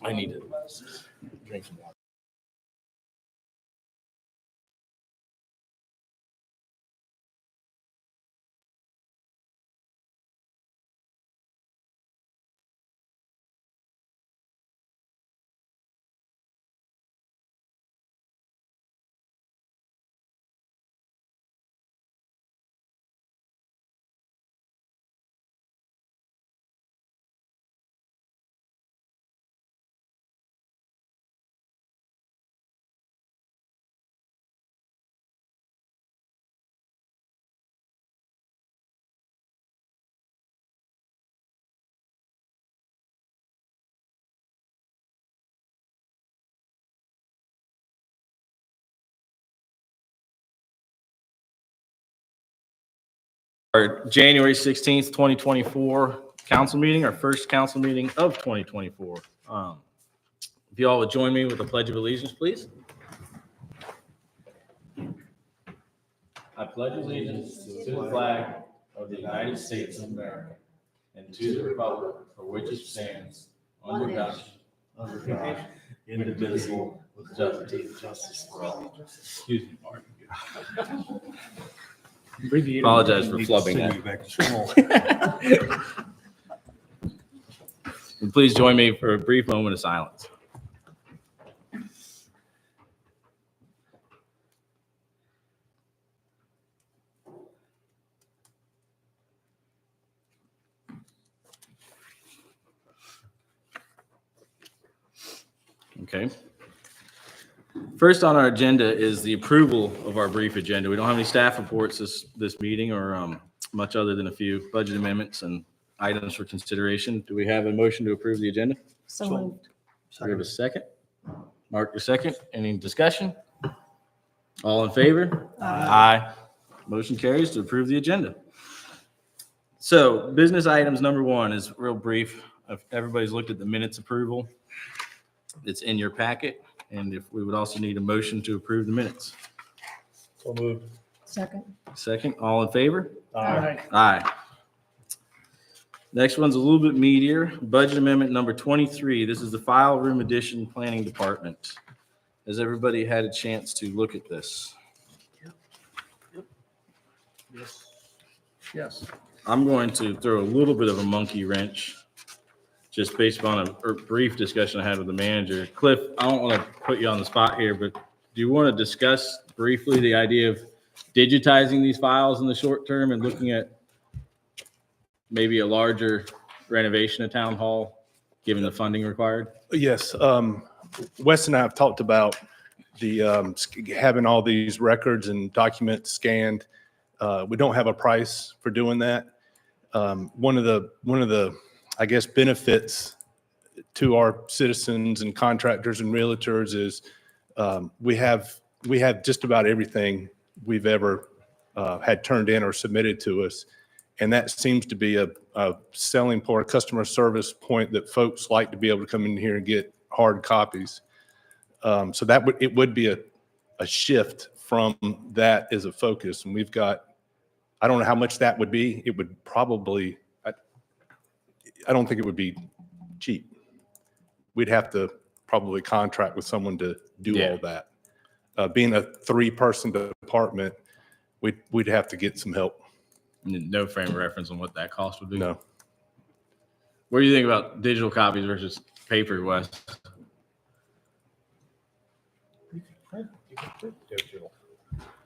I need to drink some water. Our January 16th, 2024 council meeting, our first council meeting of 2024. If you all would join me with the Pledge of Allegiance, please. I pledge allegiance to the flag of the United States of America and to the republic for which it stands, one nation, under God, indivisible, with justice for all. Excuse me, Mark. Apologize for flubbing that. And please join me for a brief moment of silence. Okay. First on our agenda is the approval of our brief agenda. We don't have any staff reports this meeting or much other than a few budget amendments and items for consideration. Do we have a motion to approve the agenda? So moved. Do we have a second? Mark, your second. Any discussion? All in favor? Aye. Motion carries to approve the agenda. So business items number one is real brief. If everybody's looked at the minutes approval, it's in your packet. And if we would also need a motion to approve the minutes. So moved. Second. Second, all in favor? Aye. Aye. Next one's a little bit meatier. Budget amendment number 23. This is the file room addition planning department. Has everybody had a chance to look at this? Yes. I'm going to throw a little bit of a monkey wrench just based on a brief discussion I had with the manager. Cliff, I don't want to put you on the spot here, but do you want to discuss briefly the idea of digitizing these files in the short term and looking at maybe a larger renovation of town hall, given the funding required? Yes. Wes and I have talked about the having all these records and documents scanned. We don't have a price for doing that. One of the I guess benefits to our citizens and contractors and realtors is we have just about everything we've ever had turned in or submitted to us. And that seems to be a selling point, a customer service point that folks like to be able to come in here and get hard copies. So it would be a shift from that as a focus. And we've got, I don't know how much that would be. It would probably, I don't think it would be cheap. We'd have to probably contract with someone to do all that. Being a 3-person department, we'd have to get some help. No frame of reference on what that cost would be? No. What do you think about digital copies versus paper, Wes?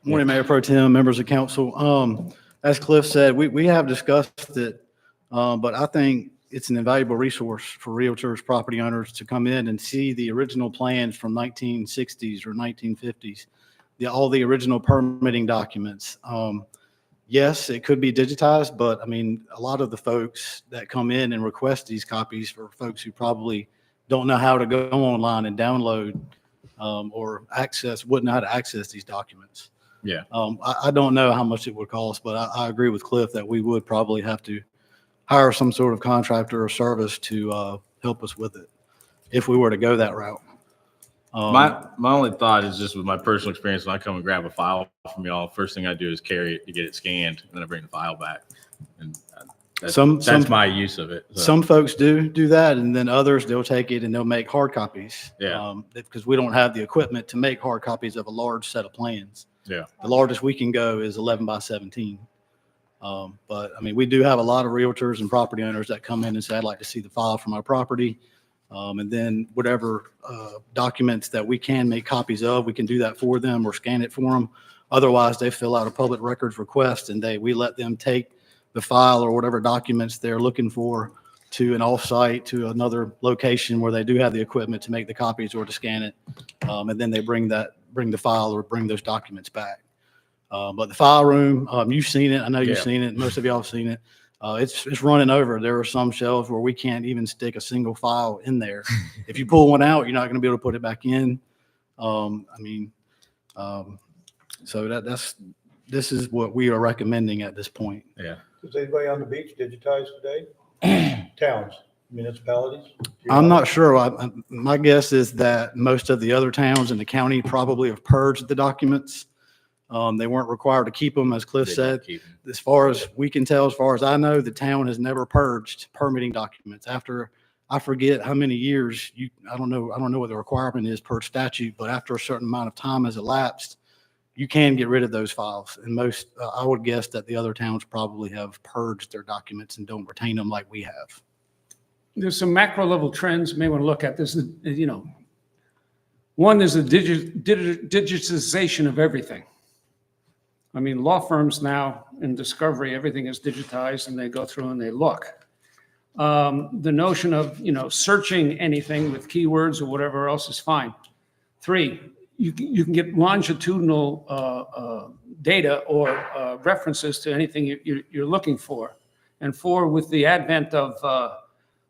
Morning, Mayor Pro Tem, members of council. As Cliff said, we have discussed it, but I think it's an invaluable resource for realtors, property owners to come in and see the original plans from 1960s or 1950s, all the original permitting documents. Yes, it could be digitized, but I mean, a lot of the folks that come in and request these copies for folks who probably don't know how to go online and download or wouldn't know how to access these documents. Yeah. I don't know how much it would cost, but I agree with Cliff that we would probably have to hire some sort of contractor or service to help us with it if we were to go that route. My only thought is just with my personal experience, when I come and grab a file from y'all, first thing I do is carry it to get it scanned, and then I bring the file back. And That's my use of it. So. Some folks do that, and then others, they'll take it and they'll make hard copies. Yeah. Because we don't have the equipment to make hard copies of a large set of plans. Yeah. The largest we can go is 11 by 17. But I mean, we do have a lot of realtors and property owners that come in and say, I'd like to see the file for my property. And then whatever documents that we can make copies of, we can do that for them or scan it for them. Otherwise, they fill out a public records request and we let them take the file or whatever documents they're looking for to an off-site, to another location where they do have the equipment to make the copies or to scan it. And then they bring the file or bring those documents back. But the file room, you've seen it. I know you've Yeah. seen it. Most of y'all have seen it. It's running over. There are some shelves where we can't even stick a single file in there. If you pull one out, you're not going to be able to put it back in. So this is what we are recommending at this point. Yeah. Is anybody on the beach digitized today? Towns, municipalities? I'm not sure. My guess is that most of the other towns in the county probably have purged the documents. They weren't required to keep them, as Cliff They said. don't keep 'em. As far as we can tell, as far as I know, the town has never purged permitting documents. After, I forget how many years, I don't know what the requirement is per statute, but after a certain amount of time has elapsed, you can get rid of those files. And most, I would guess that the other towns probably have purged their documents and don't retain them like we have. There's some macro level trends you may want to look at. There's, one is the digitization of everything. I mean, law firms now in discovery, everything is digitized and they go through and they look. The notion of, searching anything with keywords or whatever else is fine. 3, you can get longitudinal data or references to anything you're looking for. And 4, with the advent of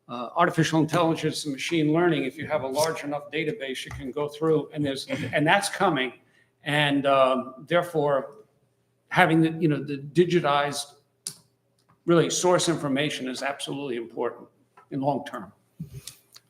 artificial intelligence and machine learning, if you have a large enough database, you can go through and that's coming. And therefore, having the digitized really source information is absolutely important in long term.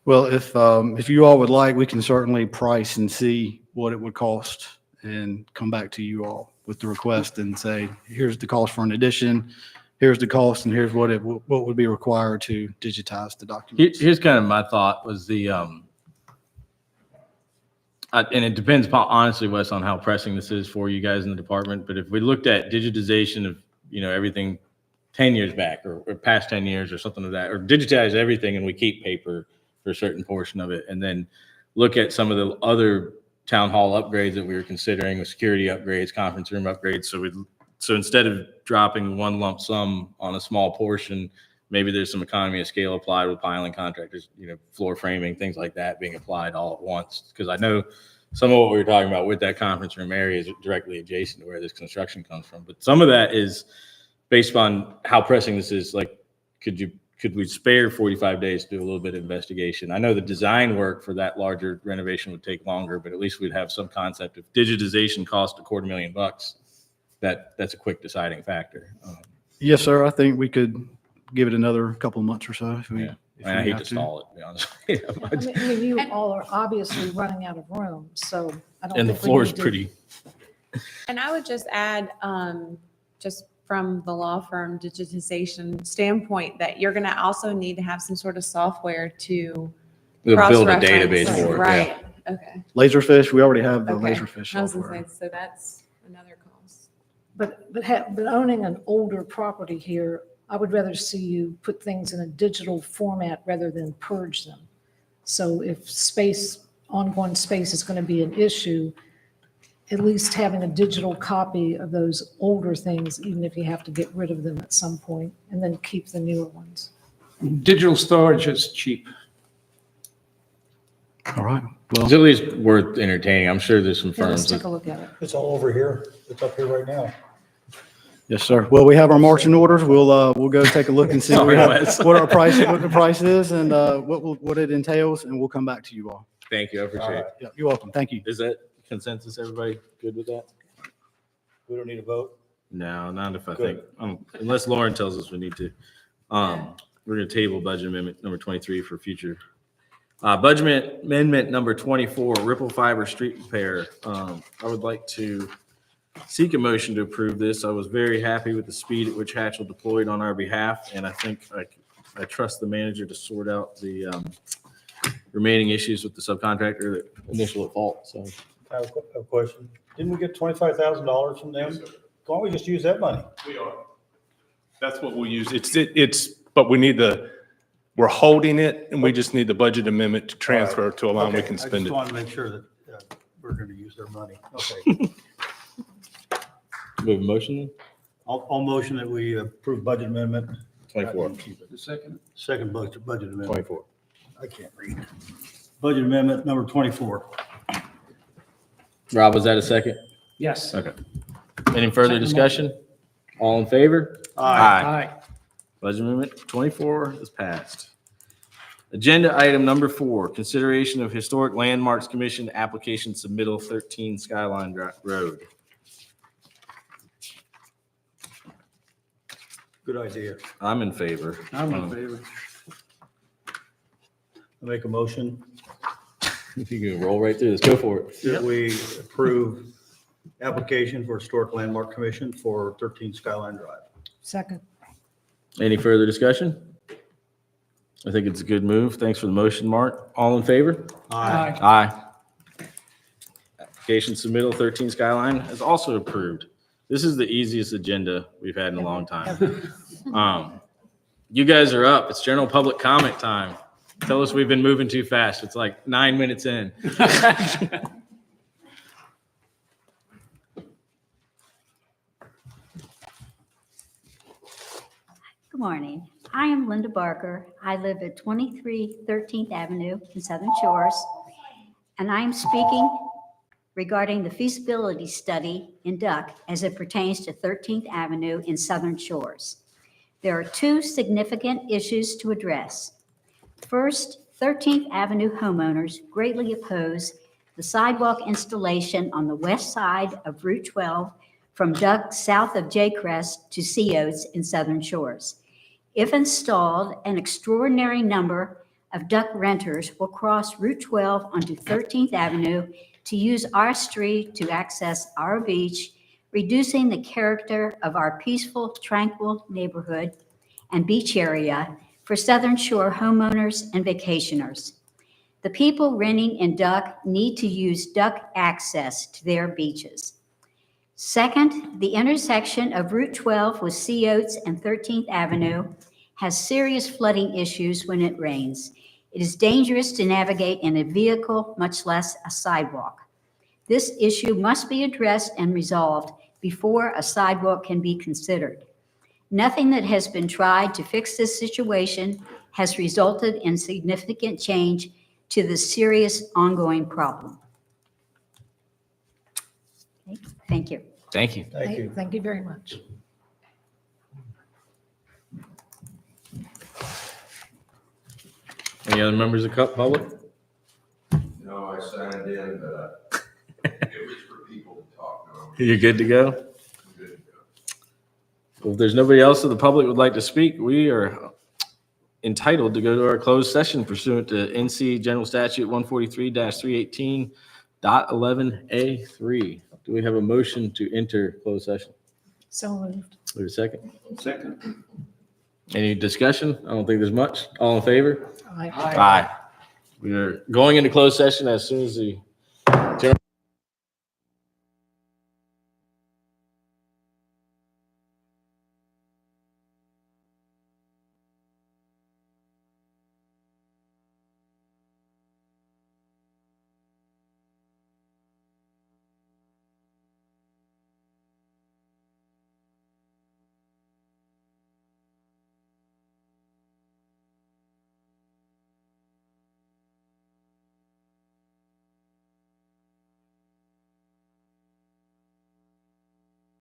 Well, if you all would like, we can certainly price and see what it would cost and come back to you all with the request and say, here's the cost for an addition, here's the cost, and here's what would be required to digitize the documents. Here's kind of my thought was and it depends upon, honestly, Wes, on how pressing this is for you guys in the department. But if we looked at digitization of, everything 10 years back or past 10 years or something like that, or digitize everything and we keep paper for a certain portion of it, and then look at some of the other town hall upgrades that we were considering with security upgrades, conference room upgrades. So instead of dropping one lump sum on a small portion, maybe there's some economy of scale applied with piling contractors, floor framing, things like that being applied all at once. Because I know some of what we were talking about with that conference room area is directly adjacent to where this construction comes from. But some of that is based on how pressing this is. Like, could we spare 45 days to do a little bit of investigation? I know the design work for that larger renovation would take longer, but at least we'd have some concept. If digitization cost $250,000, that's a quick deciding factor. Yes, sir. I think we could give it another couple of months or so. If we, Yeah. if And I we hate have to stall it, to be honest. I mean, you all are obviously running out of room, so I don't. And the think we floor is need to- pretty. And I would just add, just from the law firm digitization standpoint, that you're going to also need to have some sort of software to We'll build a cross-reference. database for it. Right, okay. Laserfish, we already have the Okay. Laserfish I was gonna software. say, so that's another cost. But owning an older property here, I would rather see you put things in a digital format rather than purge them. So if ongoing space is going to be an issue, at least having a digital copy of those older things, even if you have to get rid of them at some point, and then keep the newer ones. Digital storage is cheap. All right. Well, It's at least worth entertaining. I'm sure there's some Yeah, let's firms take that a look at it. It's all over here. It's up here right now. yes, sir. Well, we have our marching orders. We'll go take a look and see Sorry, Wes. what the price is and what it entails, and we'll come back to you all. Thank you. I appreciate it. Yeah, you're welcome. Thank you. Is that consensus? Everybody good with that? We don't need a vote. No, not if I Good. think, unless Lauren tells us we need to. We're going to table budget amendment number 23 for future. Budget amendment number 24, Ripple Fiber Street Repair. I would like to seek a motion to approve this. I was very happy with the speed at which Hatchell deployed on our behalf, and I think I trust the manager to sort out the remaining issues with the subcontractor that initial at fault, so. I have a question. Didn't we get $25,000 from them? Why don't we just use that money? We are. That's what we'll use. But we need we're holding it and we just need the budget amendment to transfer to allow we Okay, can I spend just it. want to make sure that we're going to use their money. Okay. We have a motion then? I'll motion that we approve budget amendment. 24. The second. Second budget amendment. 24. I can't read. Budget amendment number 24. Rob, was that a second? Yes. Okay. Any further discussion? All in favor? Aye. Budget Amendment 24 is passed. Agenda item number 4, consideration of Historic Landmarks Commission application submittal 13 Skyline Road. Good idea. I'm in favor. I'm in favor. I make a motion If you can roll right through this, go for it. that we approve application for Historic Landmark Commission for 13 Skyline Drive. Second. Any further discussion? I think it's a good move. Thanks for the motion, Mark. All in favor? Aye. Aye. Application submittal 13 Skyline is also approved. This is the easiest agenda we've had in a long time. You guys are up. It's general public comment time. Tell us we've been moving too fast. It's like 9 minutes in. Good morning. I am Linda Barker. I live at 23 13th Avenue in Southern Shores, and I am speaking regarding the feasibility study in Duck as it pertains to 13th Avenue in Southern Shores. There are 2 significant issues to address. First, 13th Avenue homeowners greatly oppose the sidewalk installation on the west side of Route 12 from Duck south of Jaycrest to Sea Oats in Southern Shores. If installed, an extraordinary number of Duck renters will cross Route 12 onto 13th Avenue to use our street to access our beach, reducing the character of our peaceful, tranquil neighborhood and beach area for Southern Shore homeowners and vacationers. The people renting in Duck need to use Duck access to their beaches. Second, the intersection of Route 12 with Sea Oats and 13th Avenue has serious flooding issues when it rains. It is dangerous to navigate in a vehicle, much less a sidewalk. This issue must be addressed and resolved before a sidewalk can be considered. Nothing that has been tried to fix this situation has resulted in significant change to the serious ongoing problem. Okay, thank you. Thank you. Thank you. Thank you very much. Any other members of the public? No, I signed in, but it was for people to talk. No, You're good to go? I'm good to go. Well, if there's nobody else of the public would like to speak, we are entitled to go to our closed session pursuant to NC General Statute 143-318.11A3. Do we have a motion to enter closed session? So moved. Wait a second. Second. Any discussion? I don't think there's much. All in favor? Aye. Aye. We are going into closed session as soon as the